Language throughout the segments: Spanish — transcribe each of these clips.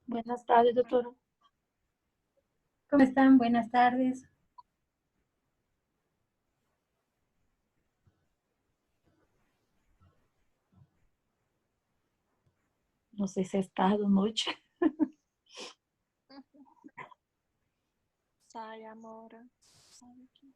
Buenas tardes, doctora. ¿Cómo están? Buenas tardes. No sé si es tarde o noche. Sai, amora. Sai aqui.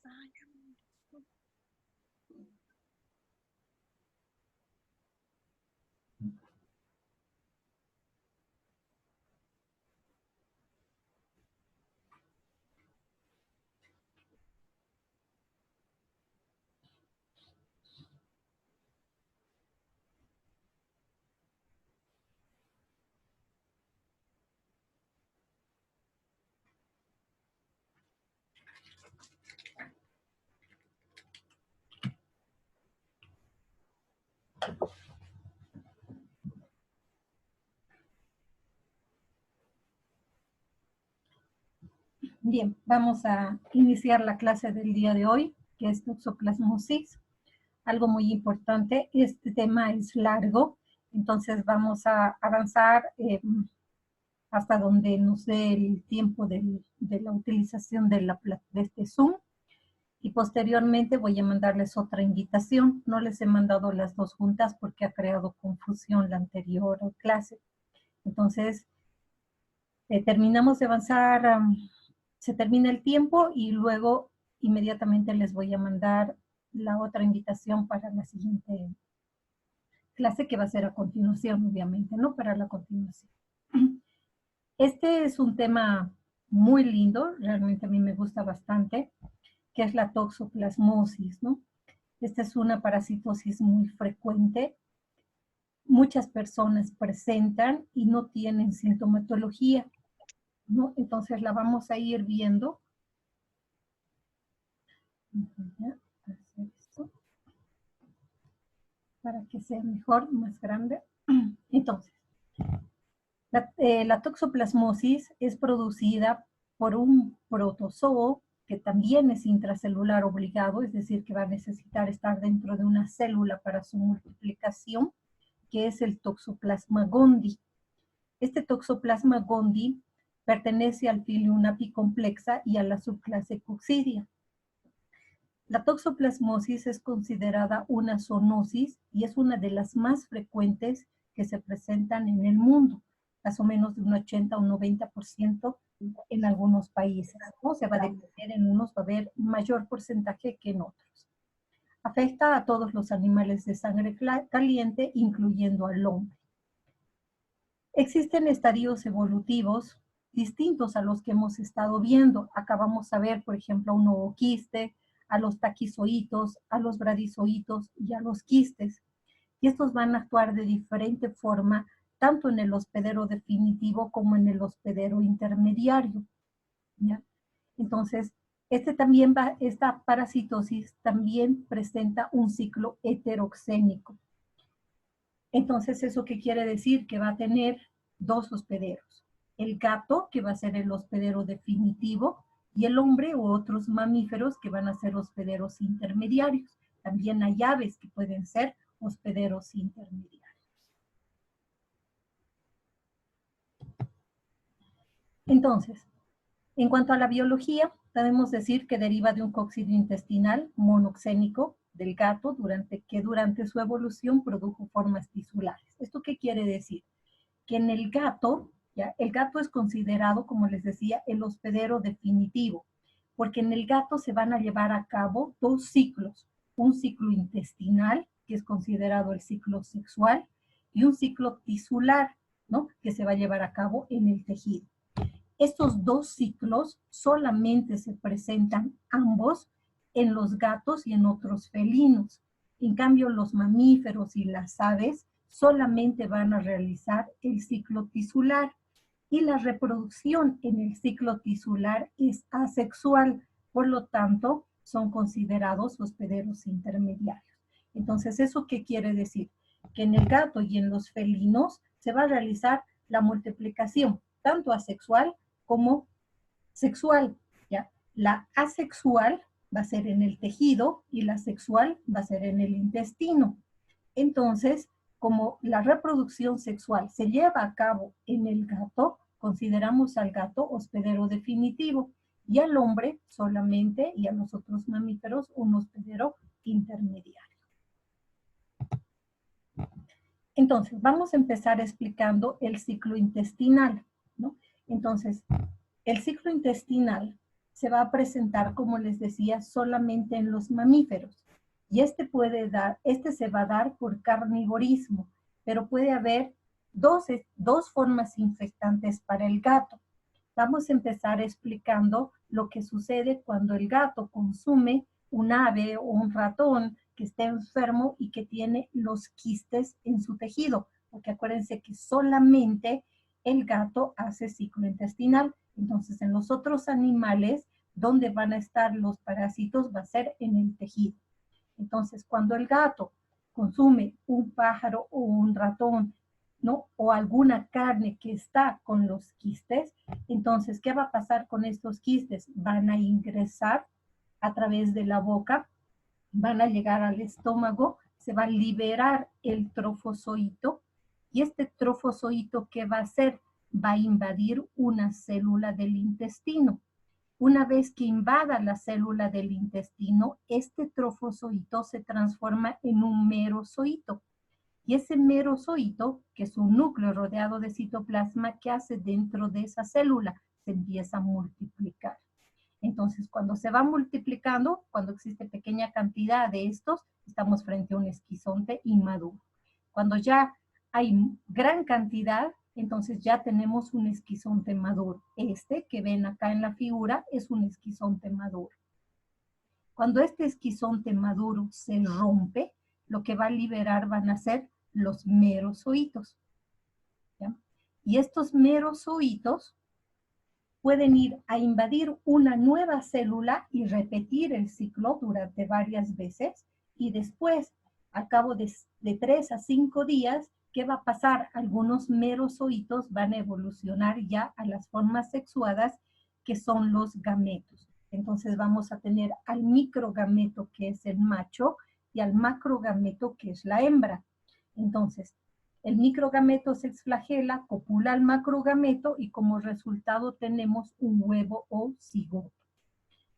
Sai, amor. Bien, vamos a iniciar la clase del día de hoy, que es toxoplasmosis. Algo muy importante, este tema es largo, entonces vamos a avanzar hasta donde nos dé el tiempo de la utilización de este Zoom. Y posteriormente voy a mandarles otra invitación. No les he mandado las dos juntas porque ha creado confusión la anterior clase. Entonces, terminamos de avanzar, se termina el tiempo y luego inmediatamente les voy a mandar la otra invitación para la siguiente clase que va a ser a continuación, obviamente, ¿no? Para la continuación. Este es un tema muy lindo, realmente a mí me gusta bastante, que es la toxoplasmosis, ¿no? Esta es una parasitosis muy frecuente. Muchas personas presentan y no tienen sintomatología, ¿no? Entonces la vamos a ir viendo. Voy a hacer esto para que sea mejor, más grande. Entonces, la toxoplasmosis es producida por un protozoo que también es intracelular obligado, es decir, que va a necesitar estar dentro de una célula para su multiplicación, que es el Toxoplasma gondii. Este Toxoplasma gondii pertenece al filium apicomplexa y a la subclase Coccidia. La toxoplasmosis es considerada una zoonosis y es una de las más frecuentes que se presentan en el mundo, más o menos de un 80 o un 90% en algunos países, ¿no? Se va a depender, en unos va a haber mayor porcentaje que en otros. Afecta a todos los animales de sangre caliente, incluyendo al hombre. Existen estadios evolutivos distintos a los que hemos estado viendo. Acá vamos a ver, por ejemplo, a un ooquiste, a los taquizoitos, a los bradizoitos y a los quistes. Y estos van a actuar de diferente forma, tanto en el hospedero definitivo como en el hospedero intermediario, ¿ya? Entonces, esta parasitosis también presenta un ciclo heteroxénico. Entonces, ¿eso qué quiere decir? Que va a tener dos hospederos. El gato, que va a ser el hospedero definitivo, y el hombre u otros mamíferos que van a ser hospederos intermediarios. También hay aves que pueden ser hospederos intermediarios. Entonces, en cuanto a la biología, podemos decir que deriva de un cóccidio intestinal monoxénico del gato que durante su evolución produjo formas tisulares. ¿Esto qué quiere decir? Que en el gato ¿ya? El gato es considerado, como les decía, el hospedero definitivo, porque en el gato se van a llevar a cabo dos ciclos, un ciclo intestinal, que es considerado el ciclo sexual, y un ciclo tisular, ¿no? Que se va a llevar a cabo en el tejido. Estos dos ciclos solamente se presentan ambos en los gatos y en otros felinos. En cambio, los mamíferos y las aves solamente van a realizar el ciclo tisular y la reproducción en el ciclo tisular es asexual, por lo tanto, son considerados hospederos intermediarios. Entonces, ¿eso qué quiere decir? Que en el gato y en los felinos se va a realizar la multiplicación, tanto asexual como sexual, ¿ya? La asexual va a ser en el tejido y la sexual va a ser en el intestino. Entonces, como la reproducción sexual se lleva a cabo en el gato, consideramos al gato hospedero definitivo y al hombre solamente y a los otros mamíferos un hospedero intermediario. Entonces, vamos a empezar explicando el ciclo intestinal, ¿no? Entonces, el ciclo intestinal se va a presentar, como les decía, solamente en los mamíferos. Y este se va a dar por carnivorismo, pero puede haber dos formas infectantes para el gato. Vamos a empezar explicando lo que sucede cuando el gato consume un ave o un ratón que esté enfermo y que tiene los quistes en su tejido, porque acuérdense que solamente el gato hace ciclo intestinal. Entonces, en los otros animales, donde van a estar los parásitos va a ser en el tejido. Entonces, cuando el gato consume un pájaro o un ratón, ¿no? O alguna carne que está con los quistes, entonces, ¿qué va a pasar con estos quistes? Van a ingresar a través de la boca, van a llegar al estómago, se va a liberar el trofozoito, y este trofozoito, ¿qué va a hacer? Va a invadir una célula del intestino. Una vez que invada la célula del intestino, este trofozoito se transforma en un merozoito. Y ese merozoito, que es un núcleo rodeado de citoplasma, ¿qué hace dentro de esa célula? Se empieza a multiplicar. Entonces, cuando se va multiplicando, cuando existe pequeña cantidad de estos, estamos frente a un esquizonte inmaduro. Cuando ya hay gran cantidad, entonces ya tenemos un esquizonte maduro. Este que ven acá en la figura es un esquizonte maduro. Cuando este esquizonte maduro se rompe, lo que va a liberar van a ser los merozoitos, ¿ya? Y estos merozoitos pueden ir a invadir una nueva célula y repetir el ciclo durante varias veces, y después, al cabo de 3 a 5 días, ¿qué va a pasar? Algunos merozoitos van a evolucionar ya a las formas sexuadas, que son los gametos. Entonces vamos a tener al microgameto, que es el macho, y al macrogameto, que es la hembra. Entonces, el microgameto se exflagela, copula al macrogameto y como resultado tenemos un huevo o cigoto.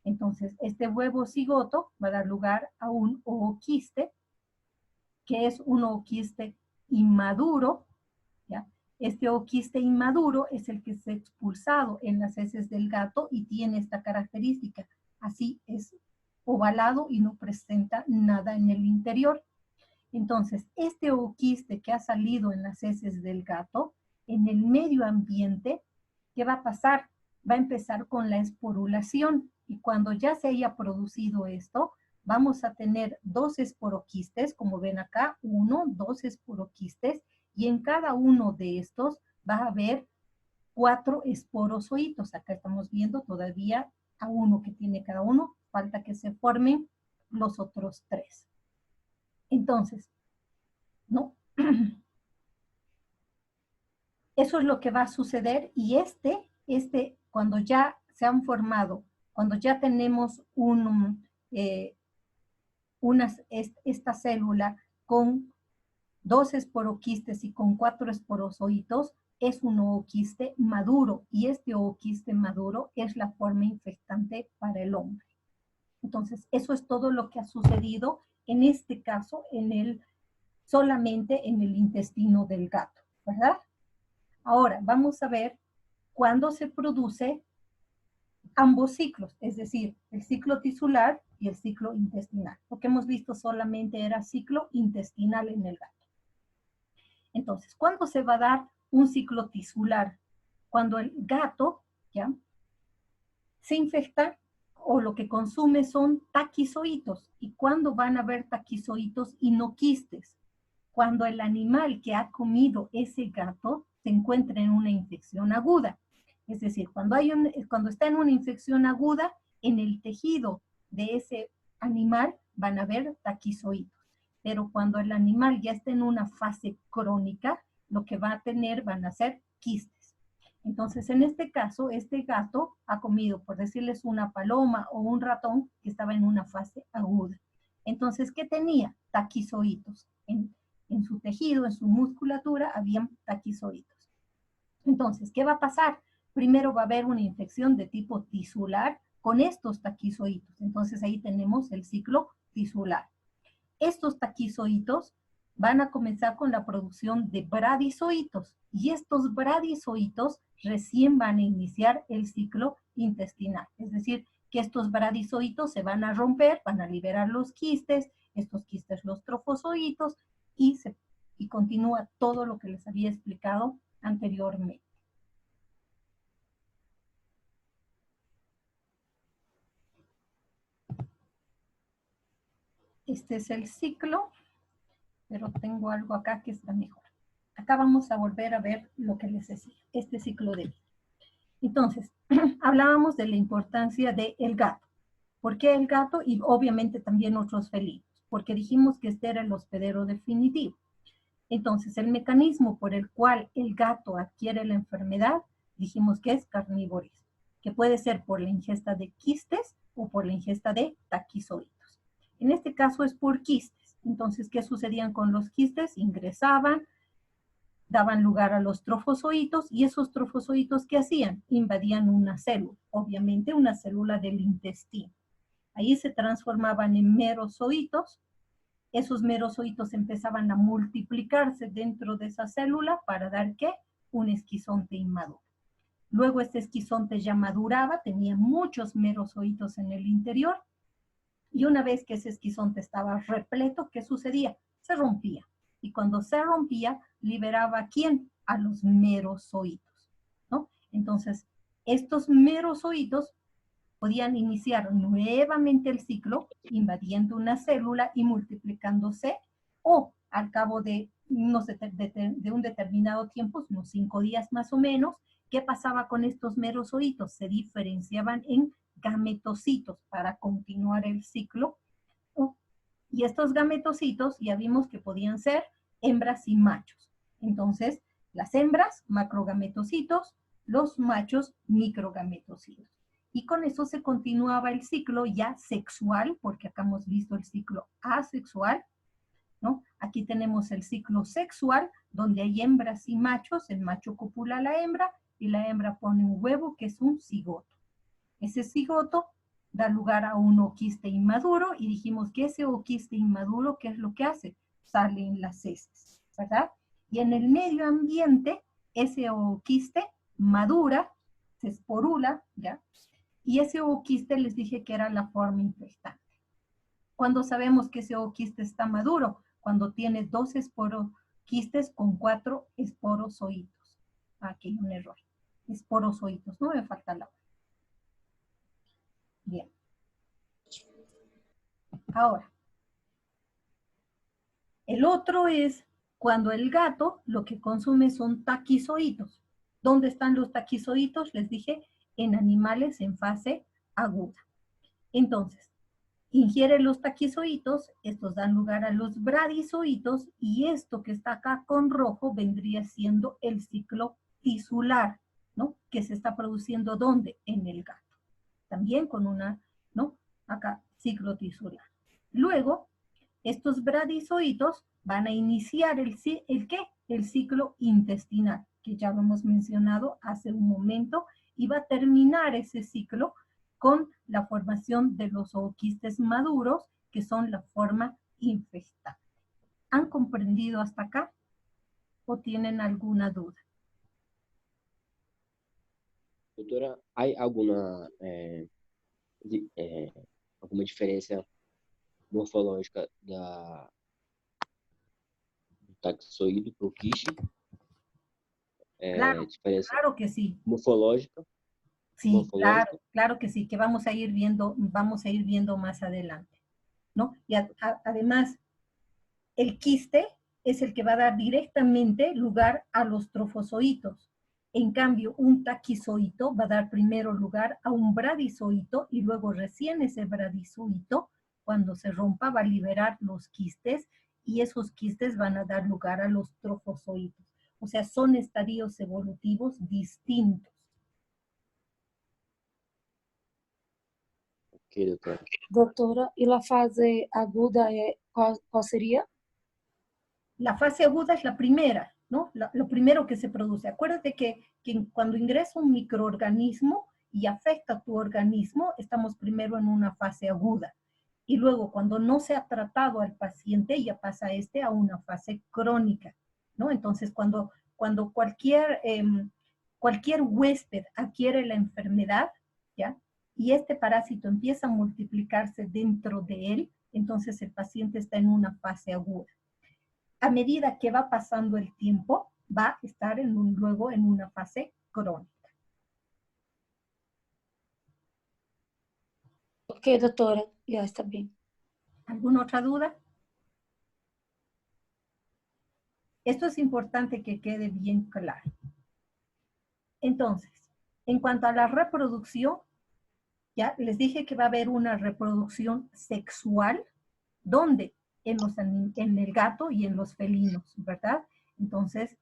Entonces, este huevo cigoto va a dar lugar a un ooquiste, que es un ooquiste inmaduro, ¿ya? Este ooquiste inmaduro es el que es expulsado en las heces del gato y tiene esta característica. Así es ovalado y no presenta nada en el interior. Entonces, este ooquiste que ha salido en las heces del gato, en el medio ambiente, ¿qué va a pasar? Va a empezar con la esporulación, y cuando ya se haya producido esto, vamos a tener 2 esporoquistes, como ven acá, 1, 2 esporoquistes, y en cada uno de estos va a haber 4 esporozoitos. Acá estamos viendo todavía a uno que tiene cada uno, falta que se formen los otros 3. Entonces, ¿no? Eso es lo que va a suceder, y cuando ya se han formado, cuando ya tenemos esta célula con 2 esporoquistes y con 4 esporozoitos, es un ooquiste maduro, y este ooquiste maduro es la forma infectante para el hombre. Entonces, eso es todo lo que ha sucedido en este caso solamente en el intestino del gato, ¿verdad? Ahora, vamos a ver cuándo se produce ambos ciclos, es decir, el ciclo tisular y el ciclo intestinal. Lo que hemos visto solamente era ciclo intestinal en el gato. Entonces, ¿cuándo se va a dar un ciclo tisular? Cuando el gato, ¿ya?, se infecta o lo que consume son taquizoitos. ¿Y cuándo van a haber taquizoitos y no quistes? Cuando el animal que ha comido ese gato se encuentra en una infección aguda. Es decir, cuando está en una infección aguda, en el tejido de ese animal van a haber taquizoitos. Pero cuando el animal ya está en una fase crónica, lo que va a tener van a ser quistes. Entonces, en este caso, este gato ha comido, por decirles, una paloma o un ratón que estaba en una fase aguda. Entonces, ¿qué tenía? Taquizoitos. En su tejido, en su musculatura, habían taquizoitos. Entonces, ¿qué va a pasar? Primero va a haber una infección de tipo tisular con estos taquizoitos. Entonces, ahí tenemos el ciclo tisular. Estos taquizoitos van a comenzar con la producción de bradizoitos y estos bradizoitos recién van a iniciar el ciclo intestinal. Es decir, que estos bradizoitos se van a romper, van a liberar los quistes, estos quistes los trofozoitos y continúa todo lo que les había explicado anteriormente. Este es el ciclo, pero tengo algo acá que está mejor. Acá vamos a volver a ver lo que les decía, este ciclo de vida. Entonces, hablábamos de la importancia del gato. ¿Por qué el gato? Y obviamente también otros felinos, porque dijimos que este era el hospedero definitivo. Entonces, el mecanismo por el cual el gato adquiere la enfermedad, dijimos que es carnívorismo, que puede ser por la ingesta de quistes o por la ingesta de taquizoitos. En este caso es por quistes. Entonces, ¿qué sucedían con los quistes? Ingresaban, daban lugar a los trofozoitos y esos trofozoitos, ¿qué hacían? Invadían una célula, obviamente una célula del intestino. Ahí se transformaban en merozoitos. Esos merozoitos empezaban a multiplicarse dentro de esa célula para dar, ¿qué? Un esquizonte inmaduro. Luego este esquizonte ya maduraba, tenía muchos merozoitos en el interior y una vez que ese esquizonte estaba repleto, ¿qué sucedía? Se rompía. Y cuando se rompía, liberaba ¿a quién? A los merozoitos, ¿no? Entonces, estos merozoitos podían iniciar nuevamente el ciclo, invadiendo una célula y multiplicándose, o al cabo de un determinado tiempo, unos 5 días más o menos, ¿qué pasaba con estos merozoitos? Se diferenciaban en gametocitos para continuar el ciclo. Y estos gametocitos ya vimos que podían ser hembras y machos. Entonces, las hembras, macrogametocitos, los machos, microgametocitos. Y con eso se continuaba el ciclo ya sexual, porque acá hemos visto el ciclo asexual, ¿no? Aquí tenemos el ciclo sexual, donde hay hembras y machos, el macho copula a la hembra y la hembra pone un huevo que es un cigoto. Ese cigoto da lugar a un oquiste inmaduro y dijimos que ese oquiste inmaduro, ¿qué es lo que hace? Salen las heces, ¿verdad? Y en el medio ambiente, ese oquiste madura, se esporula, ¿ya? Y ese ooquiste les dije que era la forma infectante. ¿Cuándo sabemos que ese ooquiste está maduro? Cuando tiene 2 esporoquistes con 4 esporozoitos. Aquí hay un error. Esporozoitos, no me falta la. Bien. Ahora, el otro es cuando el gato lo que consume son taquizoitos. ¿Dónde están los taquizoitos? Les dije, en animales en fase aguda. Entonces, ingiere los taquizoitos, estos dan lugar a los bradizoitos y esto que está acá con rojo vendría siendo el ciclo tisular, ¿no? Que se está produciendo ¿dónde? En el gato. También con una, ¿no? Acá, ciclo tisular. Luego, estos bradizoitos van a iniciar ¿el qué? El ciclo intestinal, que ya lo hemos mencionado hace un momento, y va a terminar ese ciclo con la formación de los ooquistes maduros, que son la forma infectante. ¿Han comprendido hasta acá? ¿O tienen alguna duda? Doutora, há alguma, alguma diferença morfológica do taxoide para o quiche? Claro, Diferença claro que sí. morfológica? Sí, claro, claro que sí, que vamos a ir viendo más adelante, ¿no? Y además, el quiste es el que va a dar directamente lugar a los trofozoitos. En cambio, un taquizoito va a dar primero lugar a un bradizoito y luego recién ese bradizoito, cuando se rompa, va a liberar los quistes y esos quistes van a dar lugar a los trofozoitos. O sea, son estadios evolutivos distintos. Ok, doutora. Doutora, e a fase aguda qual seria? La fase aguda es la primera, ¿no? Lo primero que se produce. Acuérdate que cuando ingresa un microorganismo y afecta a tu organismo, estamos primero en una fase aguda. Y luego, cuando no se ha tratado al paciente, ya pasa a una fase crónica, ¿no? Entonces, cuando cualquier huésped adquiere la enfermedad, ¿ya? Y este parásito empieza a multiplicarse dentro de él, entonces el paciente está en una fase aguda. A medida que va pasando el tiempo, va a estar luego en una fase crónica. Ok, doutora, já está bem. ¿Alguna otra duda? Esto es importante que quede bien claro. Entonces, en cuanto a la reproducción, ya les dije que va a haber una reproducción sexual, ¿dónde? En el gato y en los felinos, ¿verdad? Entonces,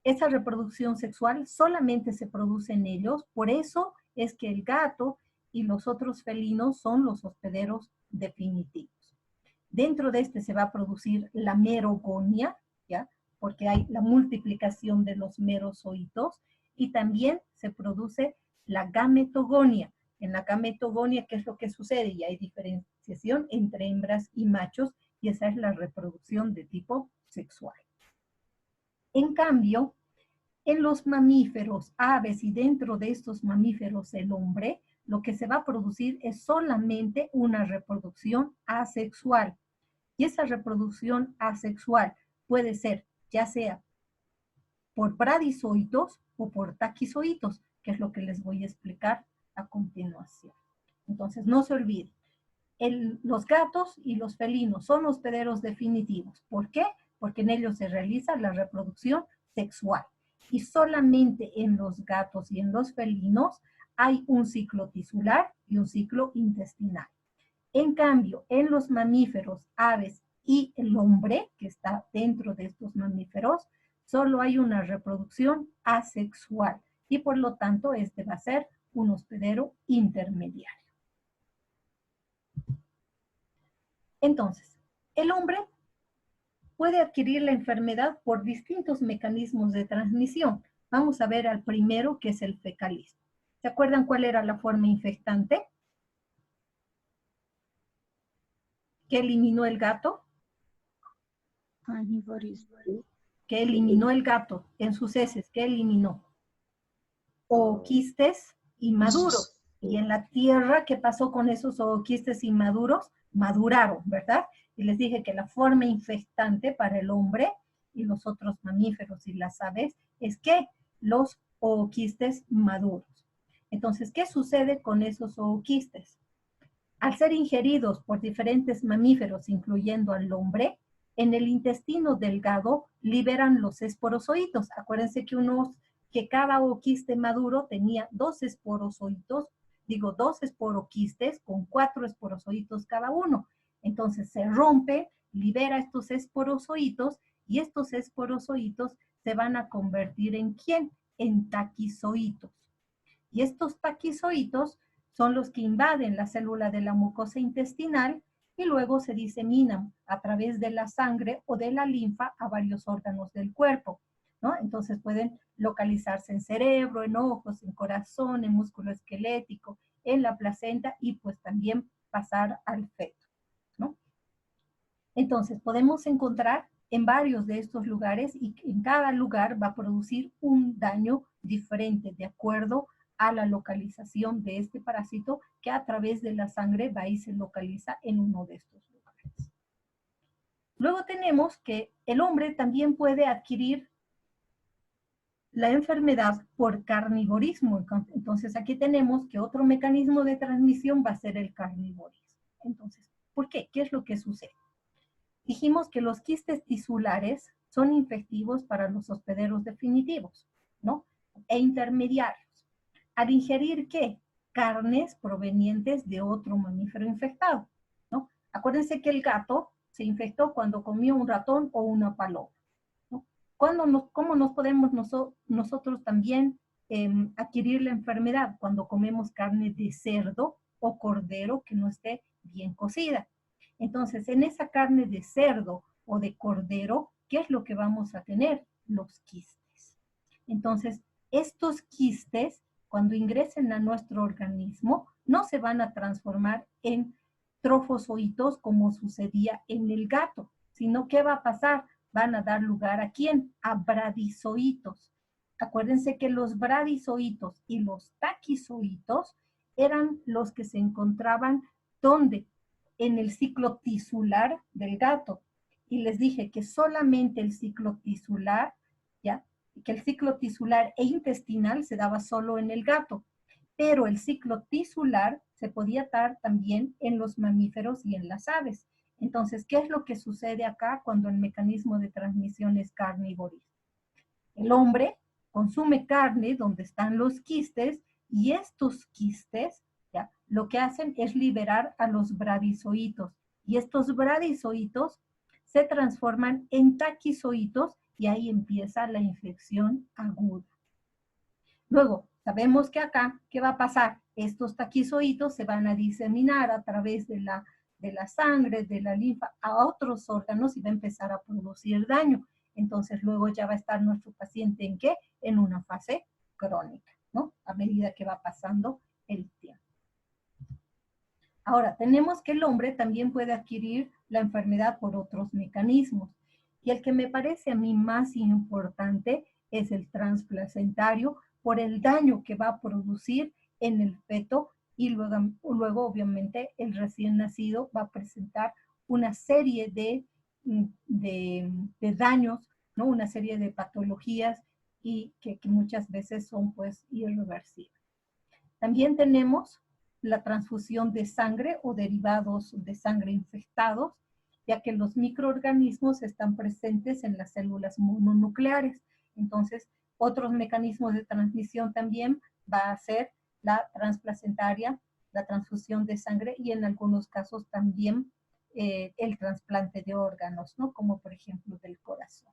esa reproducción sexual solamente se produce en ellos, por eso es que el gato y los otros felinos son los hospederos definitivos. Dentro de este se va a producir la merogonia, ¿ya? Porque hay la multiplicación de los merozoitos, y también se produce la gametogonia. En la gametogonia, ¿qué es lo que sucede? Y hay diferenciación entre hembras y machos, y esa es la reproducción de tipo sexual. En cambio, en los mamíferos, aves y dentro de estos mamíferos el hombre, lo que se va a producir es solamente una reproducción asexual. Y esa reproducción asexual puede ser ya sea por bradizoitos o por taquizoitos, que es lo que les voy a explicar a continuación. Entonces, no se olviden, los gatos y los felinos son hospederos definitivos. ¿Por qué? Porque en ellos se realiza la reproducción sexual. Y solamente en los gatos y en los felinos hay un ciclo tisular y un ciclo intestinal. En cambio, en los mamíferos, aves y el hombre, que está dentro de estos mamíferos, solo hay una reproducción asexual y por lo tanto este va a ser un hospedero intermediario. Entonces, el hombre puede adquirir la enfermedad por distintos mecanismos de transmisión. Vamos a ver al primero, que es el fecalismo. ¿Se acuerdan cuál era la forma infectante que eliminó el gato? Que eliminó el gato en sus heces, que eliminó ooquistes inmaduros. Y en la tierra, ¿qué pasó con esos ooquistes inmaduros? Maduraron, ¿verdad? Y les dije que la forma infectante para el hombre y los otros mamíferos y las aves es que los ooquistes maduros. Entonces, ¿qué sucede con esos ooquistes? Al ser ingeridos por diferentes mamíferos, incluyendo al hombre, en el intestino delgado liberan los esporozoitos. Acuérdense que cada ooquiste maduro tenía dos esporozoitos, dos esporoquistes con 4 esporozoitos cada uno. Entonces se rompe, libera estos esporozoitos y estos esporozoitos se van a convertir ¿en quién? En taquizoitos. Y estos taquizoitos son los que invaden la célula de la mucosa intestinal y luego se diseminan a través de la sangre o de la linfa a varios órganos del cuerpo, ¿no? Entonces pueden localizarse en cerebro, en ojos, en corazón, en músculo esquelético, en la placenta y pues también pasar al feto, ¿no? Entonces podemos encontrar en varios de estos lugares y en cada lugar va a producir un daño diferente de acuerdo a la localización de este parásito que a través de la sangre va y se localiza en uno de estos lugares. Luego tenemos que el hombre también puede adquirir la enfermedad por carnivorismo. Entonces aquí tenemos que otro mecanismo de transmisión va a ser el carnivorismo. Entonces, ¿por qué? ¿Qué es lo que sucede? Dijimos que los quistes tisulares son infectivos para los hospederos definitivos, ¿no? E intermediarios. Al ingerir, ¿qué? Carnes provenientes de otro mamífero infectado, ¿no? Acuérdense que el gato se infectó cuando comió un ratón o una paloma, ¿no? ¿Cómo nos podemos nosotros también adquirir la enfermedad? Cuando comemos carne de cerdo o cordero que no esté bien cocida. Entonces, en esa carne de cerdo o de cordero, ¿qué es lo que vamos a tener? Los quistes. Entonces, estos quistes, cuando ingresen a nuestro organismo, no se van a transformar en trofozoitos como sucedía en el gato, sino ¿qué va a pasar? Van a dar lugar ¿a quién? A bradizoitos. Acuérdense que los bradizoitos y los taquizoitos eran los que se encontraban ¿dónde? En el ciclo tisular del gato. Y les dije que solamente el ciclo tisular, ¿ya? Que el ciclo tisular e intestinal se daba solo en el gato, pero el ciclo tisular se podía dar también en los mamíferos y en las aves. Entonces, ¿qué es lo que sucede acá cuando el mecanismo de transmisión es carnívoris? El hombre consume carne donde están los quistes y estos quistes, ¿ya? Lo que hacen es liberar a los bradizoitos y estos bradizoitos se transforman en taquizoitos y ahí empieza la infección aguda. Luego, sabemos que acá, ¿qué va a pasar? Estos taquizoitos se van a diseminar a través de la sangre, de la linfa, a otros órganos y va a empezar a producir daño. Entonces, luego ya va a estar nuestro paciente ¿en qué? En una fase crónica, ¿no? A medida que va pasando el tiempo. Ahora, tenemos que el hombre también puede adquirir la enfermedad por otros mecanismos. Y el que me parece a mí más importante es el transplacentario por el daño que va a producir en el feto y luego obviamente el recién nacido va a presentar una serie de daños, ¿no? Una serie de patologías y que muchas veces son pues irreversibles. También tenemos la transfusión de sangre o derivados de sangre infectados, ya que los microorganismos están presentes en las células mononucleares. Entonces, otros mecanismos de transmisión también va a ser la transplacentaria, la transfusión de sangre y en algunos casos también el trasplante de órganos, ¿no? Como por ejemplo del corazón.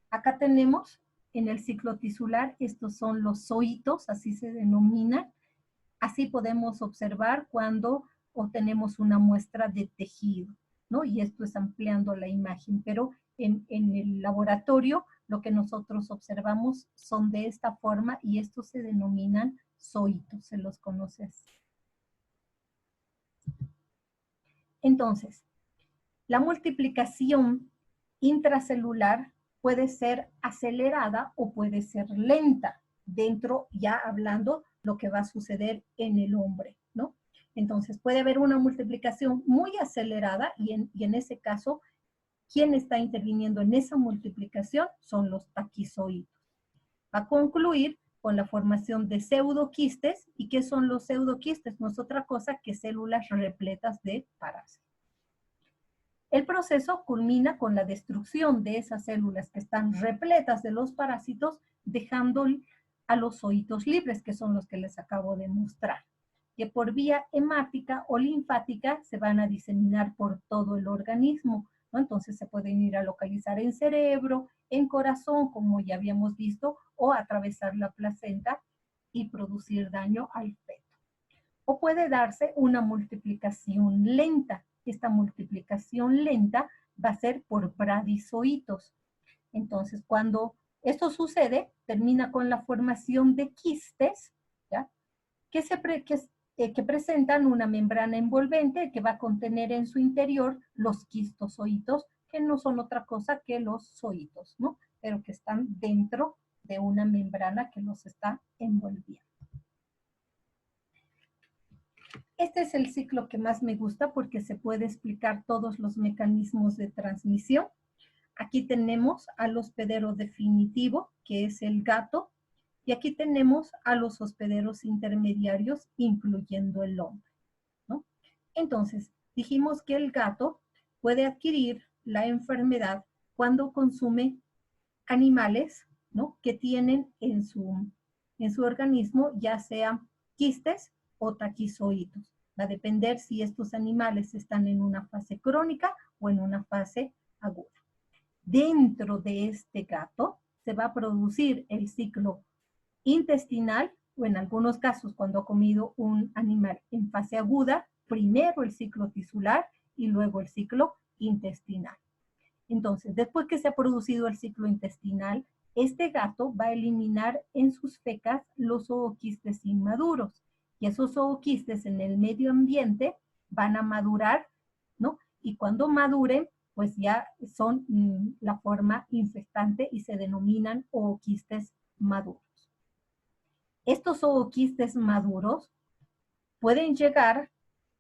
Acá tenemos en el ciclo tisular, estos son los zoitos, así se denominan. Así podemos observar cuando obtenemos una muestra de tejido, ¿no? Y esto es ampliando la imagen, pero en el laboratorio lo que nosotros observamos son de esta forma y estos se denominan zoitos, se los conoce así. Entonces, la multiplicación intracelular puede ser acelerada o puede ser lenta, dentro ya hablando lo que va a suceder en el hombre, ¿no? Entonces puede haber una multiplicación muy acelerada y en ese caso, ¿quién está interviniendo en esa multiplicación? Son los taquizoides. Va a concluir con la formación de pseudoquistes. ¿Y qué son los pseudoquistes? No es otra cosa que células repletas de parásitos. El proceso culmina con la destrucción de esas células que están repletas de los parásitos, dejando a los zoitos libres, que son los que les acabo de mostrar, que por vía hemática o linfática se van a diseminar por todo el organismo, ¿no? Entonces se pueden ir a localizar en cerebro, en corazón, como ya habíamos visto, o atravesar la placenta y producir daño al feto. O puede darse una multiplicación lenta. Esta multiplicación lenta va a ser por bradizoitos. Entonces, cuando esto sucede, termina con la formación de quistes, ¿ya? Que presentan una membrana envolvente que va a contener en su interior los quistozoitos, que no son otra cosa que los zoitos, ¿no? Pero que están dentro de una membrana que los está envolviendo. Este es el ciclo que más me gusta porque se puede explicar todos los mecanismos de transmisión. Aquí tenemos al hospedero definitivo, que es el gato, y aquí tenemos a los hospederos intermediarios, incluyendo el hombre, ¿no? Entonces, dijimos que el gato puede adquirir la enfermedad cuando consume animales, ¿no?, que tienen en su organismo ya sea quistes o taquizoides. Va a depender si estos animales están en una fase crónica o en una fase aguda. Dentro de este gato se va a producir el ciclo intestinal, o en algunos casos cuando ha comido un animal en fase aguda, primero el ciclo tisular y luego el ciclo intestinal. Entonces, después que se ha producido el ciclo intestinal, este gato va a eliminar en sus fecas los zooquistes inmaduros. Y esos zooquistes en el medio ambiente van a madurar, ¿no? Y cuando maduren, pues ya son la forma infectante y se denominan ooquistes maduros. Estos ooquistes maduros pueden llegar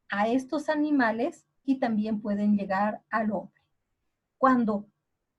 a estos animales y también pueden llegar al hombre. Cuando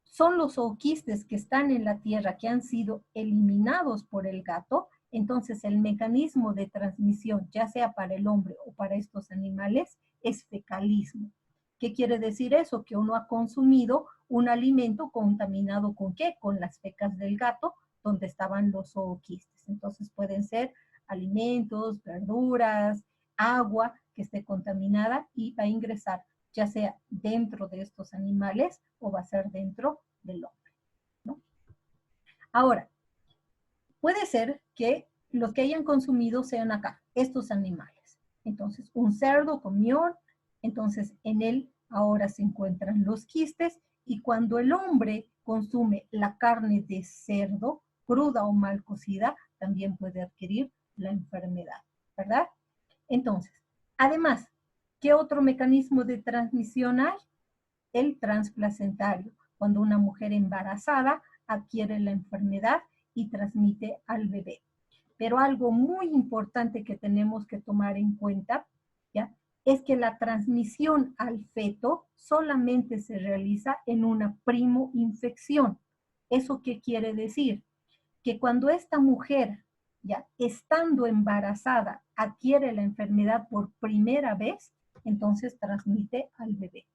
son los zooquistes que están en la tierra que han sido eliminados por el gato, entonces el mecanismo de transmisión, ya sea para el hombre o para estos animales, es fecalismo. ¿Qué quiere decir eso? Que uno ha consumido un alimento contaminado ¿con qué? Con las fecas del gato, donde estaban los zooquistes. Entonces pueden ser alimentos, verduras, agua que esté contaminada y va a ingresar ya sea dentro de estos animales o va a ser dentro del hombre, ¿no? Ahora, puede ser que los que hayan consumido sean acá, estos animales. Entonces, un cerdo comió, entonces en él ahora se encuentran los quistes y cuando el hombre consume la carne de cerdo, cruda o mal cocida, también puede adquirir la enfermedad, ¿verdad? Entonces, además, ¿qué otro mecanismo de transmisión hay? El transplacentario, cuando una mujer embarazada adquiere la enfermedad y transmite al bebé. Pero algo muy importante que tenemos que tomar en cuenta, ¿ya?, es que la transmisión al feto solamente se realiza en una primoinfección. ¿Eso qué quiere decir? Que cuando esta mujer, ya estando embarazada, adquiere la enfermedad por primera vez, entonces transmite al bebé.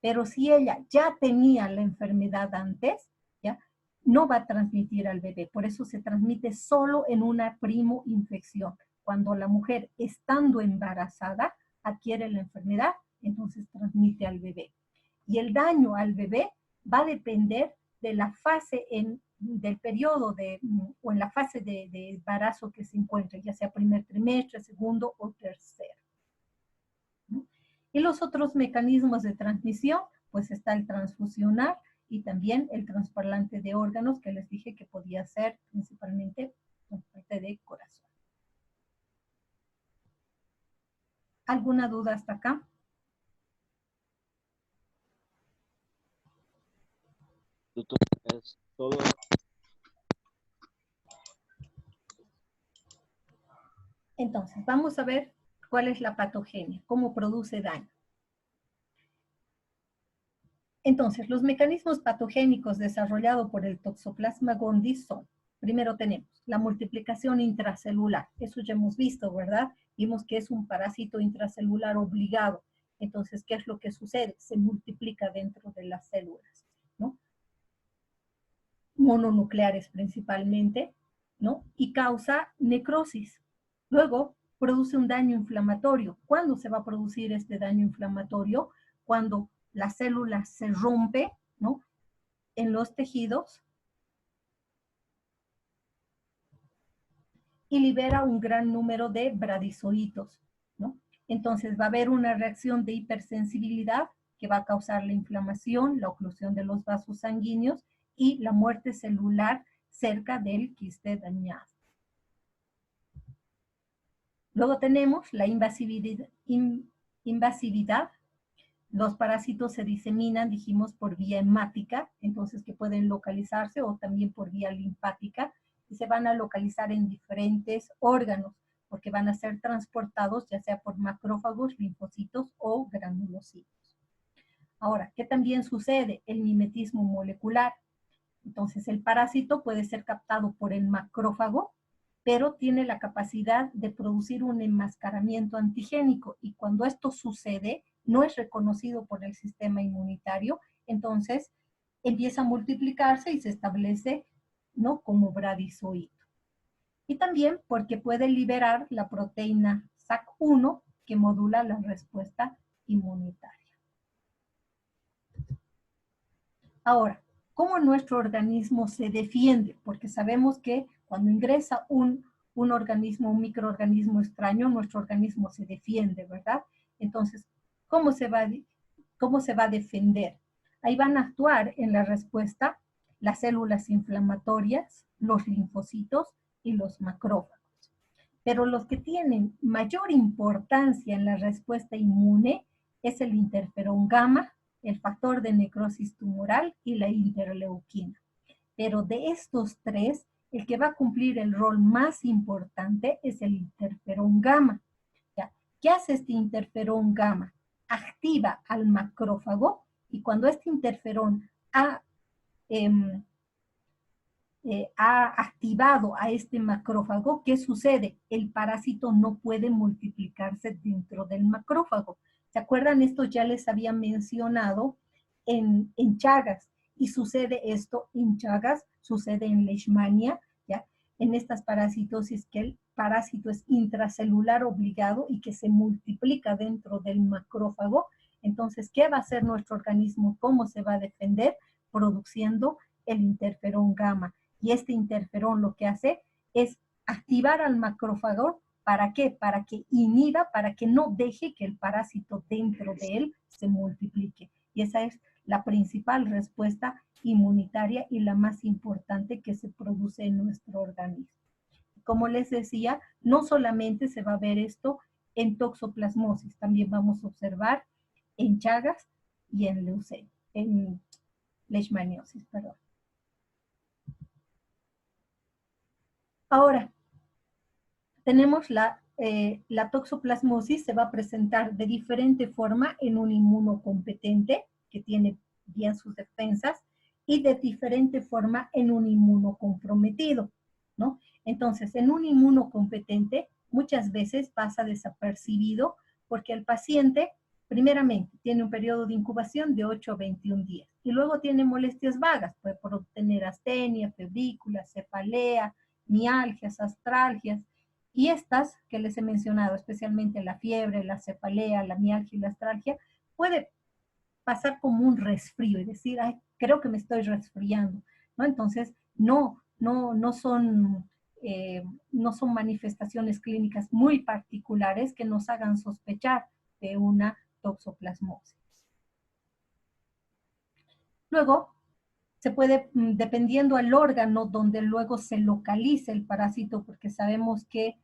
Pero si ella ya tenía la enfermedad antes, ¿ya?, no va a transmitir al bebé. Por eso se transmite solo en una primoinfección. Cuando la mujer, estando embarazada, adquiere la enfermedad, entonces transmite al bebé. Y el daño al bebé va a depender de la fase del periodo o en la fase de embarazo que se encuentre, ya sea primer trimestre, segundo o tercero. Y los otros mecanismos de transmisión, pues está el transfusional y también el trasplante de órganos, que les dije que podía ser principalmente por parte de corazón. ¿Alguna duda hasta acá? Doctor, es todo. Entonces, vamos a ver cuál es la patogenia, cómo produce daño. Entonces, los mecanismos patogénicos desarrollados por el Toxoplasma gondii son, primero tenemos la multiplicación intracelular. Eso ya hemos visto, ¿verdad? Vimos que es un parásito intracelular obligado. Entonces, ¿qué es lo que sucede? Se multiplica dentro de las células, ¿no? Mononucleares principalmente, ¿no? Y causa necrosis. Luego, produce un daño inflamatorio. ¿Cuándo se va a producir este daño inflamatorio? Cuando la célula se rompe, ¿no?, en los tejidos y libera un gran número de bradizoitos, ¿no? Entonces va a haber una reacción de hipersensibilidad que va a causar la inflamación, la oclusión de los vasos sanguíneos y la muerte celular cerca del quiste dañado. Luego tenemos la invasividad. Los parásitos se diseminan, dijimos, por vía hemática, entonces que pueden localizarse o también por vía linfática, y se van a localizar en diferentes órganos, porque van a ser transportados ya sea por macrófagos, linfocitos o granulocitos. Ahora, ¿qué también sucede? El mimetismo molecular. Entonces, el parásito puede ser captado por el macrófago, pero tiene la capacidad de producir un enmascaramiento antigénico, y cuando esto sucede, no es reconocido por el sistema inmunitario, entonces empieza a multiplicarse y se establece, ¿no?, como bradizoito. Y también porque puede liberar la proteína SAC1 que modula la respuesta inmunitaria. Ahora, ¿cómo nuestro organismo se defiende? Porque sabemos que cuando ingresa un organismo, un microorganismo extraño, nuestro organismo se defiende, ¿verdad? Entonces, ¿cómo se va a defender? Ahí van a actuar en la respuesta las células inflamatorias, los linfocitos y los macrófagos. Pero los que tienen mayor importancia en la respuesta inmune es el interferón gamma, el factor de necrosis tumoral y la interleuquina. Pero de estos tres, el que va a cumplir el rol más importante es el interferón gamma. ¿Ya? ¿Qué hace este interferón gamma? Activa al macrófago, y cuando este interferón ha activado a este macrófago, ¿qué sucede? El parásito no puede multiplicarse dentro del macrófago. ¿Se acuerdan? Esto ya les había mencionado en Chagas, y sucede esto en Chagas, sucede en Leishmania, ¿ya? En estas parasitosis que el parásito es intracelular obligado y que se multiplica dentro del macrófago. Entonces, ¿qué va a hacer nuestro organismo? ¿Cómo se va a defender? Produciendo el interferón gamma. Y este interferón lo que hace es activar al macrófago. ¿Para qué? Para que inhiba, para que no deje que el parásito dentro de él se multiplique. Y esa es la principal respuesta inmunitaria y la más importante que se produce en nuestro organismo. Como les decía, no solamente se va a ver esto en toxoplasmosis, también vamos a observar en Chagas y en leucemia, en leishmaniosis, perdón. Ahora, tenemos la toxoplasmosis, se va a presentar de diferente forma en un inmunocompetente que tiene bien sus defensas, y de diferente forma en un inmunocomprometido, ¿no? Entonces, en un inmunocompetente muchas veces pasa desapercibido porque el paciente, primeramente, tiene un periodo de incubación de 8 a 21 días, y luego tiene molestias vagas, puede tener astenia, febrícula, cefalea, mialgias, astralgias, y estas que les he mencionado, especialmente la fiebre, la cefalea, la mialgia y la astralgia, puede pasar como un resfrío y decir, ay, creo que me estoy resfriando, ¿no? Entonces, no son manifestaciones clínicas muy particulares que nos hagan sospechar de una toxoplasmosis. Luego, se puede, dependiendo al órgano donde luego se localice el parásito, porque sabemos que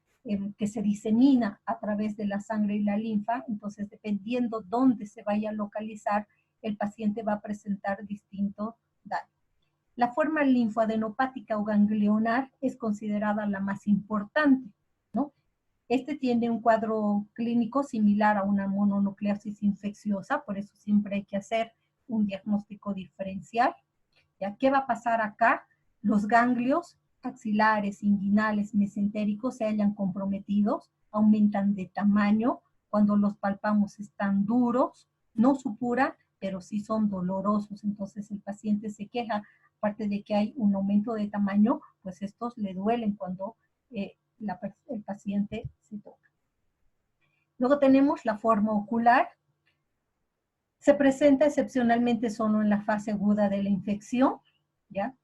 se disemina a través de la sangre y la linfa, entonces dependiendo dónde se vaya a localizar, el paciente va a presentar distinto daño. La forma linfoadenopática o ganglionar es considerada la más importante, ¿no? Este tiene un cuadro clínico similar a una mononucleosis infecciosa, por eso siempre hay que hacer un diagnóstico diferencial. ¿Ya? ¿Qué va a pasar acá? Los ganglios axilares, inguinales, mesentéricos se hallan comprometidos, aumentan de tamaño, cuando los palpamos están duros, no supuran, pero sí son dolorosos, entonces el paciente se queja, aparte de que hay un aumento de tamaño, pues estos le duelen cuando el paciente se toca. Luego tenemos la forma ocular. Se presenta excepcionalmente solo en la fase aguda de la infección, ¿ya?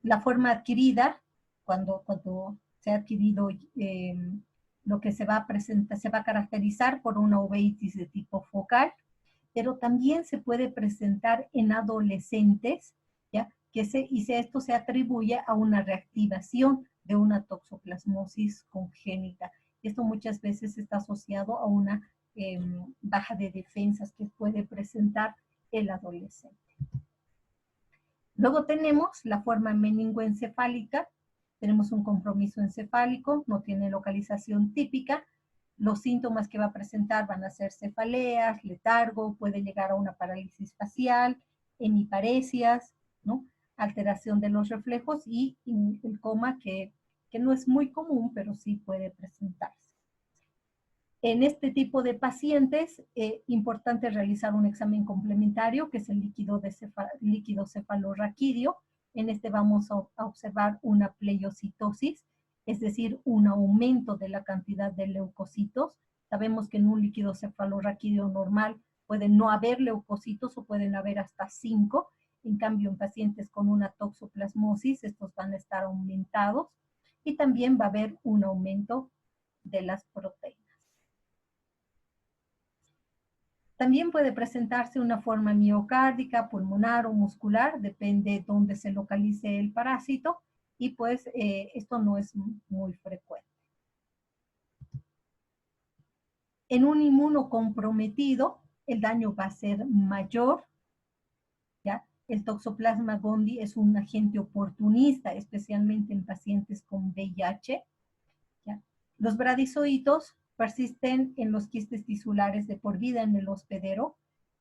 La forma adquirida, cuando se ha adquirido, lo que se va a presentar, se va a caracterizar por una uveitis de tipo focal, pero también se puede presentar en adolescentes, ¿ya? Esto se atribuye a una reactivación de una toxoplasmosis congénita. Esto muchas veces está asociado a una baja de defensas que puede presentar el adolescente. Luego tenemos la forma meningoencefálica, tenemos un compromiso encefálico, no tiene localización típica. Los síntomas que va a presentar van a ser cefaleas, letargo, puede llegar a una parálisis facial, hemiparesias, ¿no? Alteración de los reflejos y el coma que no es muy común, pero sí puede presentarse. En este tipo de pacientes, importante realizar un examen complementario, que es el líquido cefalorraquídeo. En este vamos a observar una pleiocitosis, es decir, un aumento de la cantidad de leucocitos. Sabemos que en un líquido cefalorraquídeo normal pueden no haber leucocitos o pueden haber hasta 5. En cambio, en pacientes con una toxoplasmosis, estos van a estar aumentados. Y también va a haber un aumento de las proteínas. También puede presentarse una forma miocárdica, pulmonar o muscular, depende de dónde se localice el parásito, y pues esto no es muy frecuente. En un inmunocomprometido, el daño va a ser mayor, ¿ya? El Toxoplasma gondii es un agente oportunista, especialmente en pacientes con VIH, ¿ya? Los bradizoitos persisten en los quistes tisulares de por vida en el hospedero,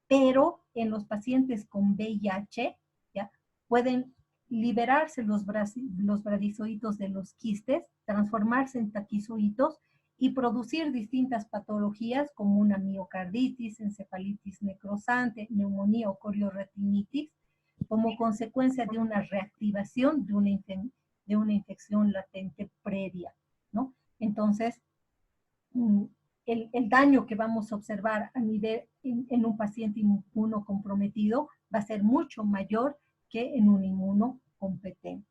pero en los pacientes con VIH, ¿ya? Pueden liberarse los bradizoitos de los quistes, transformarse en taquizoitos y producir distintas patologías como una miocarditis, encefalitis necrosante, neumonía o corioretinitis, como consecuencia de una reactivación de una infección latente previa, ¿no? Entonces, el daño que vamos a observar a nivel en un paciente inmunocomprometido va a ser mucho mayor que en un inmunocompetente.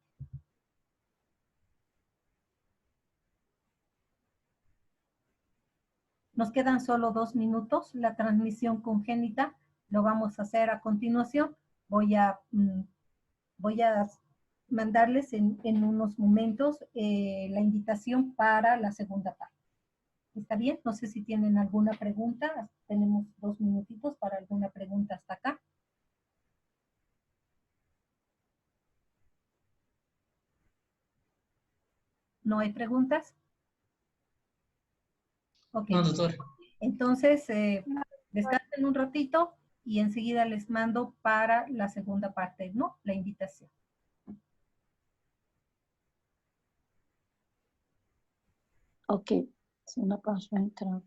Nos quedan solo 2 minutos. La transmisión congénita lo vamos a hacer a continuación. Voy a mandarles en unos momentos la invitación para la segunda parte. ¿Está bien? No sé si tienen alguna pregunta. Tenemos 2 minutitos para alguna pregunta hasta acá. ¿No hay preguntas? Ok. No, doctor. Entonces, descansen un ratito y enseguida les mando para la segunda parte, ¿no? La invitación. Ok, se una pausa entrar.